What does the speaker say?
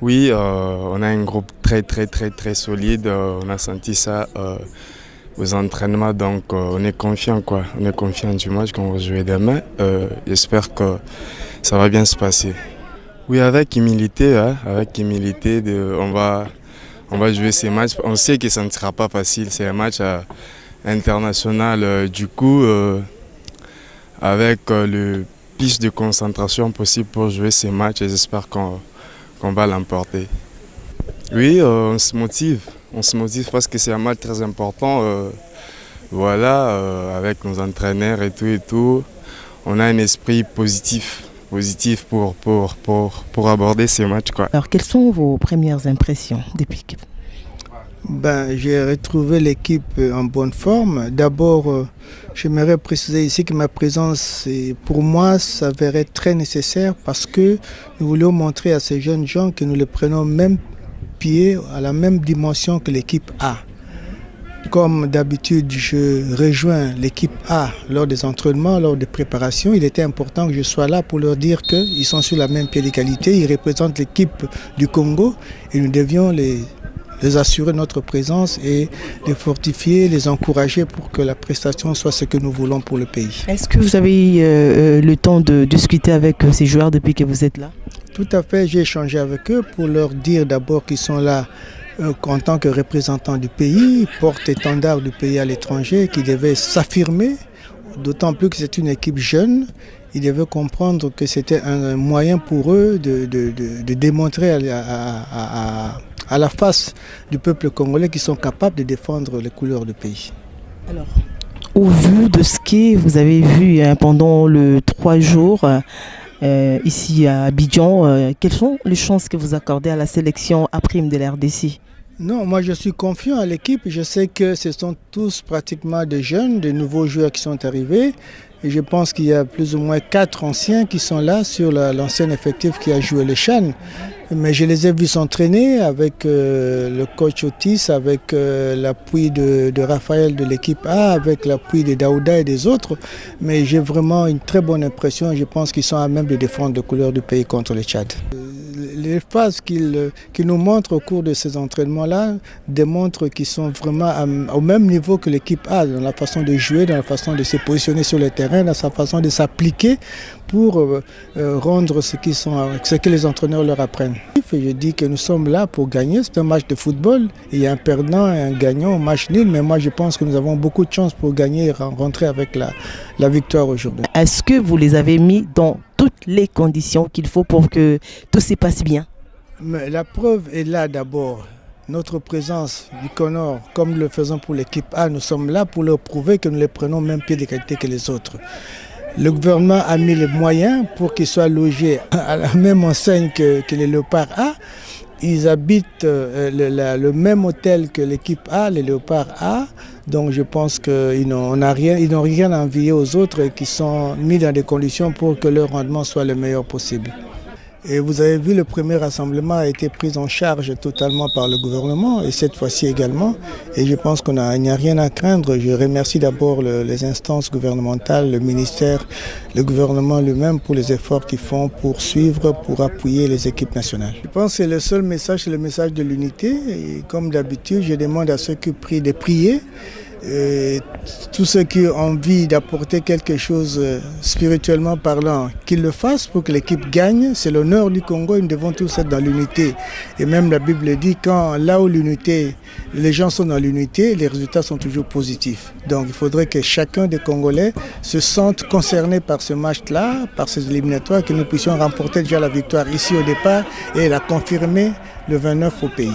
Oui, on a un groupe très solide. On a senti ça aux entraînements, donc on est confiant quoi. On est confiant du match qu'on va jouer demain. J'espère que ça va bien se passer. Oui, avec humilité, hein, on va jouer ces matchs. On sait que ça ne sera pas facile. C'est un match international. Avec le plus de concentration possible pour jouer ces matchs, et j'espère qu'on va l'emporter. Oui, on se motive. On se motive parce que c'est un match très important. Avec nos entraîneurs et tout, on a un esprit positif pour aborder ces matchs, quoi. Alors, quelles sont vos premières impressions depuis que... J'ai retrouvé l'équipe en bonne forme. D'abord, j'aimerais préciser ici que ma présence, pour moi, s'avérait très nécessaire parce que nous voulions montrer à ces jeunes gens que nous les prenons même pied, à la même dimension que l'équipe A. Comme d'habitude, je rejoins l'équipe A lors des entraînements, lors des préparations. Il était important que je sois là pour leur dire qu'ils sont sur la même pied d'égalité. Ils représentent l'équipe du Congo et nous devions les assurer notre présence et les fortifier, les encourager pour que la prestation soit ce que nous voulons pour le pays. Est-ce que vous avez eu le temps de discuter avec ces joueurs depuis que vous êtes là? Tout à fait, j'ai échangé avec eux pour leur dire d'abord qu'ils sont là en tant que représentants du pays, porte-étendard du pays à l'étranger, qui devaient s'affirmer, d'autant plus que c'est une équipe jeune. Ils devaient comprendre que c'était un moyen pour eux de démontrer à la face du peuple congolais qu'ils sont capables de défendre les couleurs du pays. Alors, au vu de ce que vous avez vu pendant les 3 jours ici à Abidjan, quelles sont les chances que vous accordez à la sélection A' de la RDC? Non, moi je suis confiant à l'équipe. Je sais que ce sont tous pratiquement des jeunes, des nouveaux joueurs qui sont arrivés. Et je pense qu'il y a plus ou moins 4 anciens qui sont là sur l'ancien effectif qui a joué le CHAN. Mais je les ai vus s'entraîner avec le coach Otis, avec l'appui de Raphaël de l'équipe A, avec l'appui de Daouda et des autres. Mais j'ai vraiment une très bonne impression. Je pense qu'ils sont à même de défendre les couleurs du pays contre le Tchad. Les phases qu'ils nous montrent au cours de ces entraînements-là démontrent qu'ils sont vraiment au même niveau que l'équipe A, dans la façon de jouer, dans la façon de se positionner sur le terrain, dans sa façon de s'appliquer pour rendre ce que les entraîneurs leur apprennent. Je dis que nous sommes là pour gagner, c'est un match de football, il y a un perdant et un gagnant, un match nul, mais moi je pense que nous avons beaucoup de chance pour gagner et rentrer avec la victoire aujourd'hui. Est-ce que vous les avez mis dans toutes les conditions qu'il faut pour que tout se passe bien? Mais la preuve est là d'abord. Notre présence du Conor, comme nous le faisons pour l'équipe A, nous sommes là pour leur prouver que nous les prenons au même pied d'égalité que les autres. Le gouvernement a mis les moyens pour qu'ils soient logés à la même enseigne que les Léopards A. Ils habitent le même hôtel que l'équipe A, les Léopards A. Donc je pense qu'ils n'ont rien à envier aux autres et qui sont mis dans des conditions pour que leur rendement soit le meilleur possible. Et vous avez vu, le premier rassemblement a été pris en charge totalement par le gouvernement et cette fois-ci également. Et je pense qu'il n'y a rien à craindre. Je remercie d'abord les instances gouvernementales, le ministère, le gouvernement lui-même pour les efforts qu'ils font pour suivre, pour appuyer les équipes nationales. Je pense que c'est le seul message, c'est le message de l'unité. Et comme d'habitude, je demande à ceux qui prient de prier. Et tous ceux qui ont envie d'apporter quelque chose spirituellement parlant, qu'ils le fassent pour que l'équipe gagne. C'est l'honneur du Congo, nous devons tous être dans l'unité. Et même la Bible dit que là où les gens sont dans l'unité, les résultats sont toujours positifs. Donc il faudrait que chacun des Congolais se sente concerné par ce match-là, par ces éliminatoires, que nous puissions remporter déjà la victoire ici au départ et la confirmer le 29 au pays.